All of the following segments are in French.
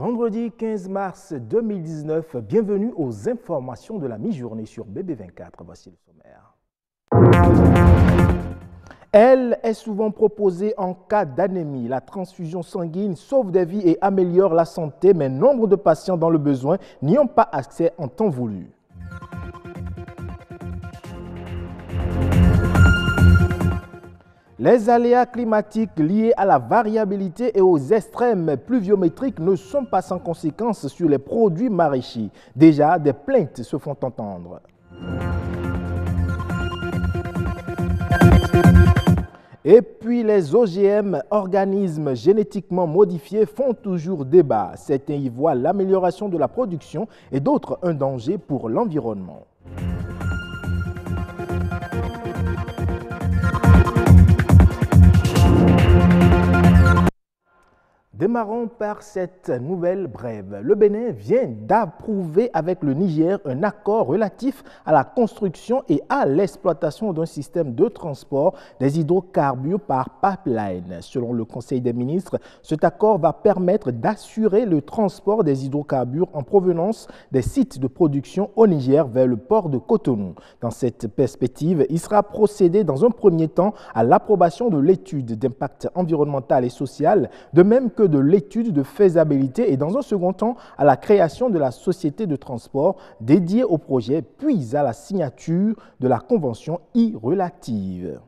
Vendredi 15 mars 2019, bienvenue aux informations de la mi-journée sur BB24. Voici le sommaire. Elle est souvent proposée en cas d'anémie. La transfusion sanguine sauve des vies et améliore la santé, mais nombre de patients dans le besoin n'y ont pas accès en temps voulu. Les aléas climatiques liés à la variabilité et aux extrêmes pluviométriques ne sont pas sans conséquences sur les produits maraîchers. Déjà, des plaintes se font entendre. Et puis les OGM, organismes génétiquement modifiés, font toujours débat. Certains y voient l'amélioration de la production et d'autres un danger pour l'environnement. Démarrons par cette nouvelle brève. Le Bénin vient d'approuver avec le Niger un accord relatif à la construction et à l'exploitation d'un système de transport des hydrocarbures par pipeline. Selon le Conseil des ministres, cet accord va permettre d'assurer le transport des hydrocarbures en provenance des sites de production au Niger vers le port de Cotonou. Dans cette perspective, il sera procédé dans un premier temps à l'approbation de l'étude d'impact environnemental et social, de même que de l'étude de faisabilité et dans un second temps à la création de la société de transport dédiée au projet, puis à la signature de la convention y relative.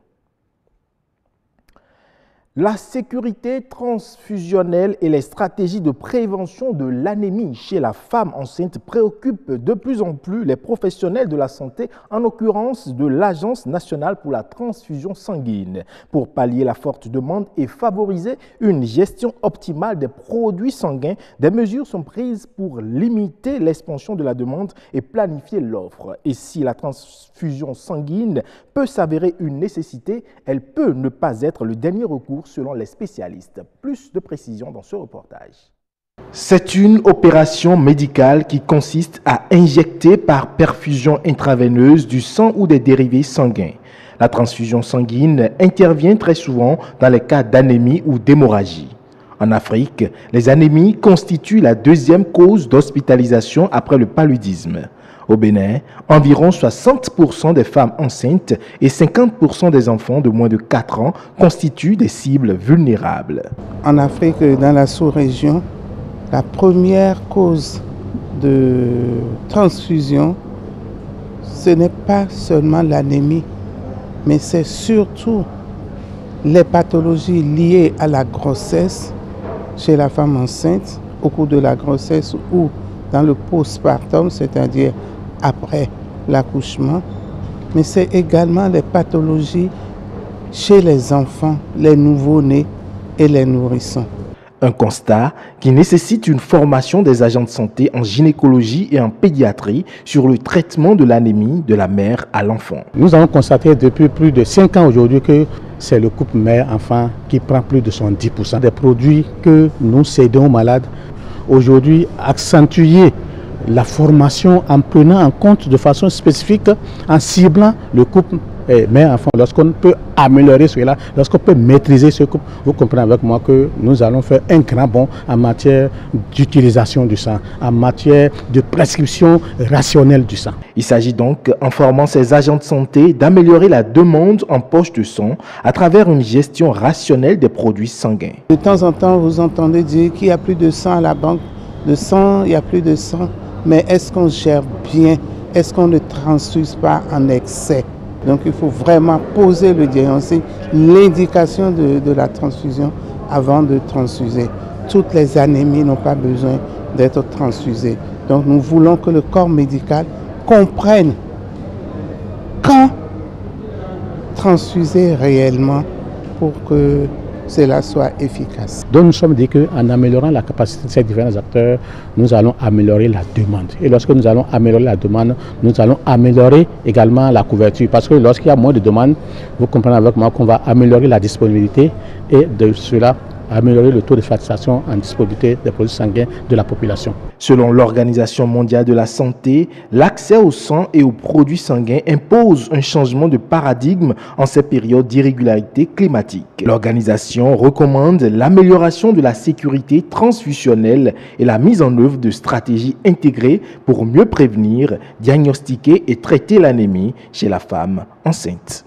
La sécurité transfusionnelle et les stratégies de prévention de l'anémie chez la femme enceinte préoccupent de plus en plus les professionnels de la santé, en l'occurrence de l'Agence nationale pour la transfusion sanguine. Pour pallier la forte demande et favoriser une gestion optimale des produits sanguins, des mesures sont prises pour limiter l'expansion de la demande et planifier l'offre. Et si la transfusion sanguine peut s'avérer une nécessité, elle peut ne pas être le dernier recours selon les spécialistes. Plus de précisions dans ce reportage. C'est une opération médicale qui consiste à injecter par perfusion intraveineuse du sang ou des dérivés sanguins. La transfusion sanguine intervient très souvent dans les cas d'anémie ou d'hémorragie. En Afrique, les anémies constituent la deuxième cause d'hospitalisation après le paludisme. Au Bénin, environ 60% des femmes enceintes et 50% des enfants de moins de 4 ans constituent des cibles vulnérables. En Afrique, dans la sous-région, la première cause de transfusion, ce n'est pas seulement l'anémie, mais c'est surtout les pathologies liées à la grossesse chez la femme enceinte, au cours de la grossesse ou dans le postpartum, c'est-à-dire après l'accouchement, mais c'est également les pathologies chez les enfants, les nouveau-nés et les nourrissons. Un constat qui nécessite une formation des agents de santé en gynécologie et en pédiatrie sur le traitement de l'anémie de la mère à l'enfant. Nous avons constaté depuis plus de 5 ans aujourd'hui que c'est le couple mère-enfant qui prend plus de 70% des produits que nous cédons aux malades. Aujourd'hui, accentuer la formation en prenant en compte de façon spécifique, en ciblant le couple mère-enfant. Lorsqu'on peut améliorer cela, lorsqu'on peut maîtriser ce couple, vous comprenez avec moi que nous allons faire un grand bond en matière d'utilisation du sang, en matière de prescription rationnelle du sang. Il s'agit donc, en formant ces agents de santé, d'améliorer la demande en poche de sang à travers une gestion rationnelle des produits sanguins. De temps en temps, vous entendez dire qu'il n'y a plus de sang à la banque. De sang, il n'y a plus de sang. Mais est-ce qu'on gère bien? Est-ce qu'on ne transfuse pas en excès? Donc il faut vraiment poser le diagnostic, l'indication de la transfusion avant de transfuser. Toutes les anémies n'ont pas besoin d'être transfusées. Donc nous voulons que le corps médical comprenne quand transfuser réellement pour que cela soit efficace. Donc nous sommes dit qu'en améliorant la capacité de ces différents acteurs, nous allons améliorer la demande. Et lorsque nous allons améliorer la demande, nous allons améliorer également la couverture. Parce que lorsqu'il y a moins de demandes, vous comprenez avec moi qu'on va améliorer la disponibilité et de cela améliorer le taux de satisfaction en disponibilité des produits sanguins de la population. Selon l'Organisation mondiale de la santé, l'accès au sang et aux produits sanguins impose un changement de paradigme en ces périodes d'irrégularité climatique. L'organisation recommande l'amélioration de la sécurité transfusionnelle et la mise en œuvre de stratégies intégrées pour mieux prévenir, diagnostiquer et traiter l'anémie chez la femme enceinte.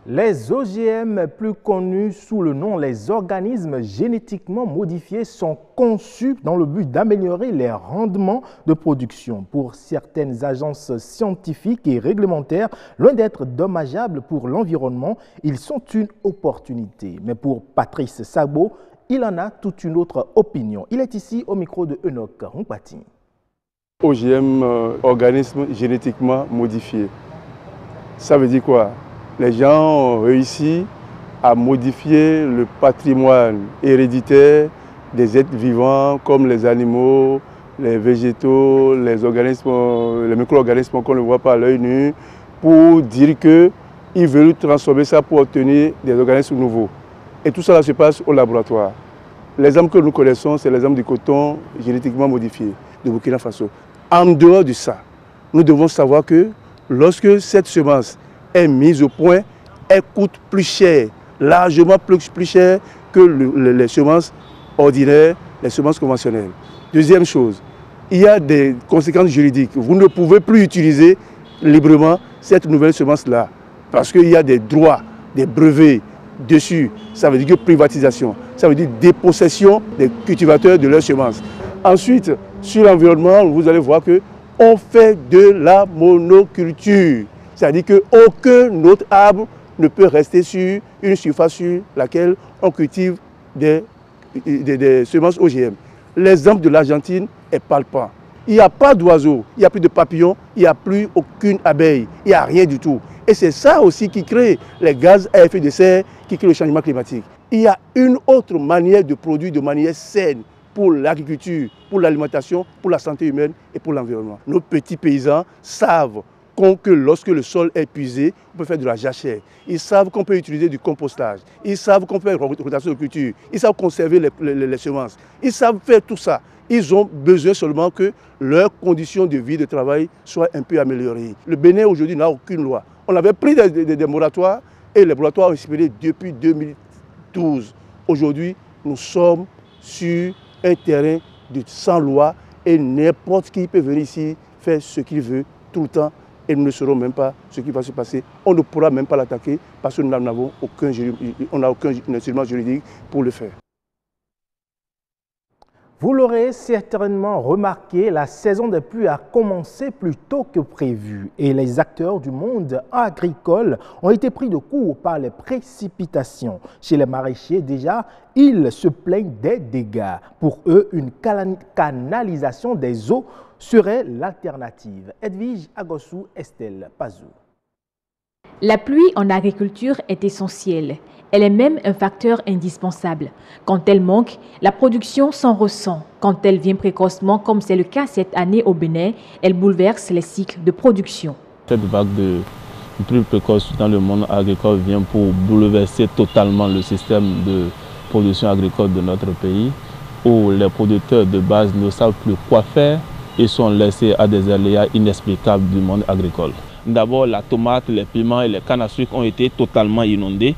Les OGM, plus connus sous le nom les organismes génétiquement modifiés, sont conçus dans le but d'améliorer les rendements de production. Pour certaines agences scientifiques et réglementaires, loin d'être dommageables pour l'environnement, ils sont une opportunité. Mais pour Patrice Sagbo, il en a toute une autre opinion. Il est ici au micro de Enoch Rumpati. OGM, organismes génétiquement modifiés. Ça veut dire quoi? Les gens ont réussi à modifier le patrimoine héréditaire des êtres vivants comme les animaux, les végétaux, les micro-organismes qu'on ne voit pas à l'œil nu, pour dire qu'ils veulent transformer ça pour obtenir des organismes nouveaux. Et tout ça se passe au laboratoire. L'exemple que nous connaissons, c'est l'exemple du coton génétiquement modifié de Burkina Faso. En dehors de ça, nous devons savoir que lorsque cette semence est mise au point, elle coûte plus cher, largement plus cher que les semences ordinaires, les semences conventionnelles. Deuxième chose, il y a des conséquences juridiques. Vous ne pouvez plus utiliser librement cette nouvelle semence-là parce qu'il y a des droits, des brevets dessus. Ça veut dire que privatisation, ça veut dire dépossession des cultivateurs de leurs semences. Ensuite, sur l'environnement, vous allez voir qu'on fait de la monoculture. C'est-à-dire qu'aucun autre arbre ne peut rester sur une surface sur laquelle on cultive des semences OGM. L'exemple de l'Argentine est palpable. Il n'y a pas d'oiseaux, il n'y a plus de papillons, il n'y a plus aucune abeille, il n'y a rien du tout. Et c'est ça aussi qui crée les gaz à effet de serre, qui crée le changement climatique. Il y a une autre manière de produire de manière saine pour l'agriculture, pour l'alimentation, pour la santé humaine et pour l'environnement. Nos petits paysans savent que lorsque le sol est épuisé, on peut faire de la jachère. Ils savent qu'on peut utiliser du compostage. Ils savent qu'on peut faire une rotation de culture. Ils savent conserver les semences. Ils savent faire tout ça. Ils ont besoin seulement que leurs conditions de vie, de travail soient un peu améliorées. Le Bénin aujourd'hui n'a aucune loi. On avait pris des moratoires et les moratoires ont expiré depuis 2012. Aujourd'hui, nous sommes sur un terrain de sans loi et n'importe qui peut venir ici faire ce qu'il veut tout le temps. Et nous ne saurons même pas ce qui va se passer. On ne pourra même pas l'attaquer parce que nous n'avons aucun instrument juridique pour le faire. Vous l'aurez certainement remarqué, la saison des pluies a commencé plus tôt que prévu et les acteurs du monde agricole ont été pris de court par les précipitations. Chez les maraîchers, déjà, ils se plaignent des dégâts. Pour eux, une canalisation des eaux serait l'alternative. Edwige Agossou, Estelle Pazou. La pluie en agriculture est essentielle. Elle est même un facteur indispensable. Quand elle manque, la production s'en ressent. Quand elle vient précocement, comme c'est le cas cette année au Bénin, elle bouleverse les cycles de production. Cette vague de pluie précoce dans le monde agricole vient pour bouleverser totalement le système de production agricole de notre pays, où les producteurs de base ne savent plus quoi faire et sont laissés à des aléas inexplicables du monde agricole. D'abord, la tomate, les piments et les cannes à sucre ont été totalement inondés.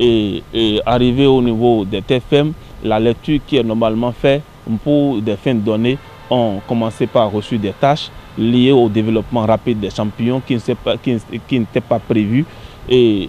Et arrivé au niveau des TFM, la lecture qui est normalement faite pour des fins de données ont commencé par reçu des tâches liées au développement rapide des champignons qui n'étaient pas prévus. Et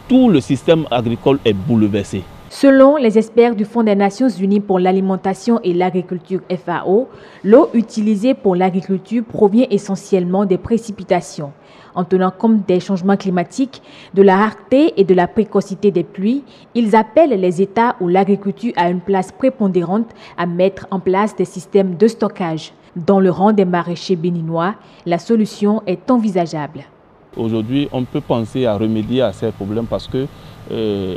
tout le système agricole est bouleversé. Selon les experts du Fonds des Nations Unies pour l'alimentation et l'agriculture FAO, l'eau utilisée pour l'agriculture provient essentiellement des précipitations. En tenant compte des changements climatiques, de la rareté et de la précocité des pluies, ils appellent les États où l'agriculture a une place prépondérante à mettre en place des systèmes de stockage. Dans le rang des maraîchers béninois, la solution est envisageable. Aujourd'hui, on peut penser à remédier à ces problèmes parce qu'il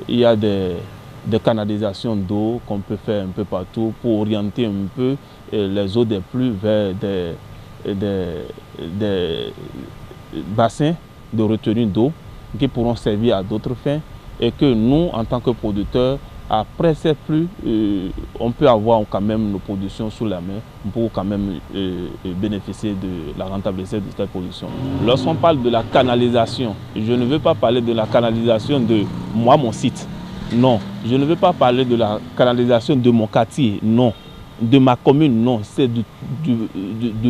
y a des canalisations d'eau qu'on peut faire un peu partout pour orienter un peu les eaux des pluies vers des bassins de retenue d'eau qui pourront servir à d'autres fins et que nous, en tant que producteurs, Après cette pluie, on peut avoir quand même nos productions sous la main pour quand même bénéficier de la rentabilité de cette production. Lorsqu'on parle de la canalisation, je ne veux pas parler de la canalisation de moi, mon site. Non. Je ne veux pas parler de la canalisation de mon quartier. Non. De ma commune. Non. C'est du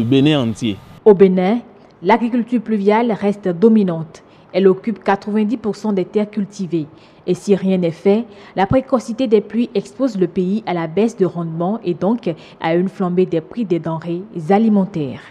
Bénin entier. Au Bénin, l'agriculture pluviale reste dominante. Elle occupe 90% des terres cultivées. Et si rien n'est fait, la précocité des pluies expose le pays à la baisse de rendement et donc à une flambée des prix des denrées alimentaires.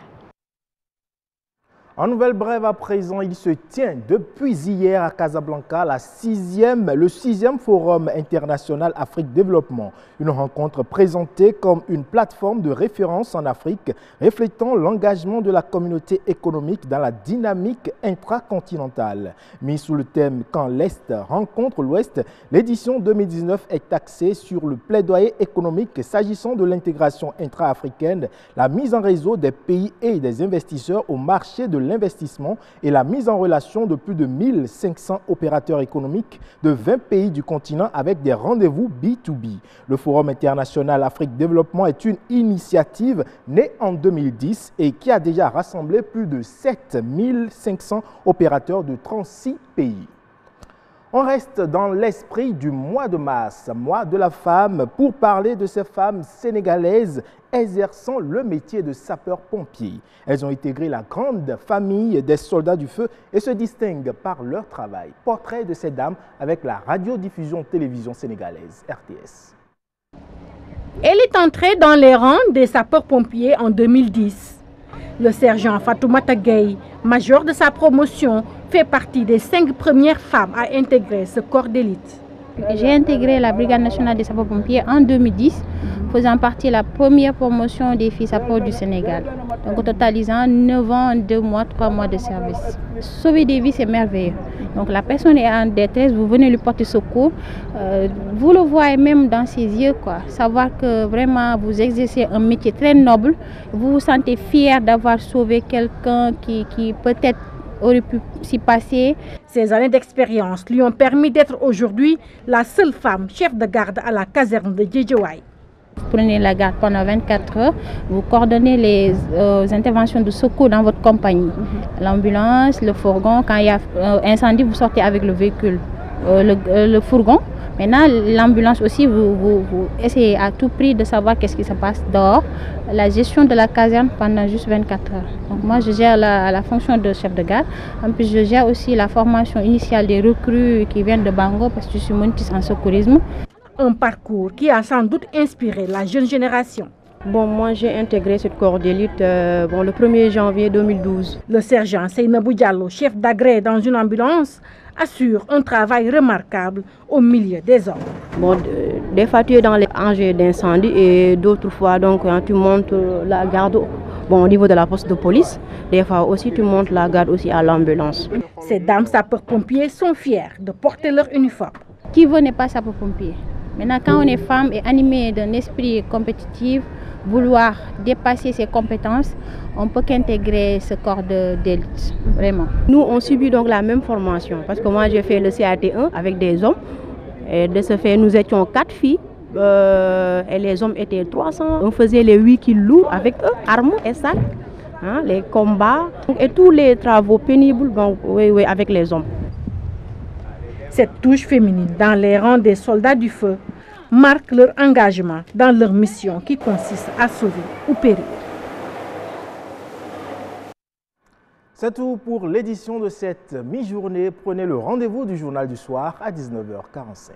En nouvelle brève à présent, il se tient depuis hier à Casablanca le 6e Forum international Afrique Développement. Une rencontre présentée comme une plateforme de référence en Afrique, reflétant l'engagement de la communauté économique dans la dynamique intracontinentale. Mise sous le thème « Quand l'Est rencontre l'Ouest », l'édition 2019 est axée sur le plaidoyer économique s'agissant de l'intégration intra-africaine, la mise en réseau des pays et des investisseurs au marché de l'investissement et la mise en relation de plus de 1500 opérateurs économiques de 20 pays du continent avec des rendez-vous B2B. Le Forum international Afrique Développement est une initiative née en 2010 et qui a déjà rassemblé plus de 7500 opérateurs de 36 pays. On reste dans l'esprit du mois de mars, mois de la femme, pour parler de ces femmes sénégalaises exerçant le métier de sapeur-pompier. Elles ont intégré la grande famille des soldats du feu et se distinguent par leur travail. Portrait de ces dames avec la radiodiffusion télévision sénégalaise, RTS. Elle est entrée dans les rangs des sapeurs-pompiers en 2010. Le sergent Fatoumata Gueye, major de sa promotion, fait partie des 5 premières femmes à intégrer ce corps d'élite. J'ai intégré la Brigade nationale des sapeurs-pompiers en 2010, faisant partie de la première promotion des filles sapeurs du Sénégal. Donc totalisant 9 ans, 2 mois, 3 mois de service. Sauver des vies, c'est merveilleux. Donc la personne est en détresse, vous venez lui porter secours. Vous le voyez même dans ses yeux, quoi. Savoir que vraiment vous exercez un métier très noble. Vous vous sentez fier d'avoir sauvé quelqu'un qui peut-être aurait pu s'y passer. Ces années d'expérience lui ont permis d'être aujourd'hui la seule femme chef de garde à la caserne de Djedjouaï. Vous prenez la garde pendant 24 heures, vous coordonnez les interventions de secours dans votre compagnie. L'ambulance, le fourgon, quand il y a incendie, vous sortez avec le véhicule, le fourgon. Maintenant, l'ambulance aussi, vous essayez à tout prix de savoir qu'est-ce qui se passe dehors. La gestion de la caserne pendant juste 24 heures. Donc moi, je gère la fonction de chef de garde. En plus, je gère aussi la formation initiale des recrues qui viennent de Bango parce que je suis monitrice en secourisme. Un parcours qui a sans doute inspiré la jeune génération. Bon, moi j'ai intégré cette corps d'élite le 1er janvier 2012. Le sergent Seynabou Diallo, chef d'agrès dans une ambulance, assure un travail remarquable au milieu des hommes. Bon, des fois tu es dans les enjeux d'incendie et d'autres fois donc quand tu montes la garde au niveau de la poste de police, des fois aussi tu montes la garde aussi à l'ambulance. Ces dames sapeurs-pompiers sont fiers de porter leur uniforme. Qui veut n'est pas sapeur-pompier. Maintenant, quand on est femme et animée d'un esprit compétitif, vouloir dépasser ses compétences, on peut qu'intégrer ce corps d'élite, vraiment. Nous, on subit donc la même formation, parce que moi, j'ai fait le CAT1 avec des hommes, et de ce fait, nous étions 4 filles, et les hommes étaient 300. On faisait les 8 kilos avec eux, armes et sacs, les combats, et tous les travaux pénibles donc, oui, avec les hommes. Cette touche féminine dans les rangs des soldats du feu marque leur engagement dans leur mission qui consiste à sauver ou périr. C'est tout pour l'édition de cette mi-journée. Prenez le rendez-vous du journal du soir à 19h45.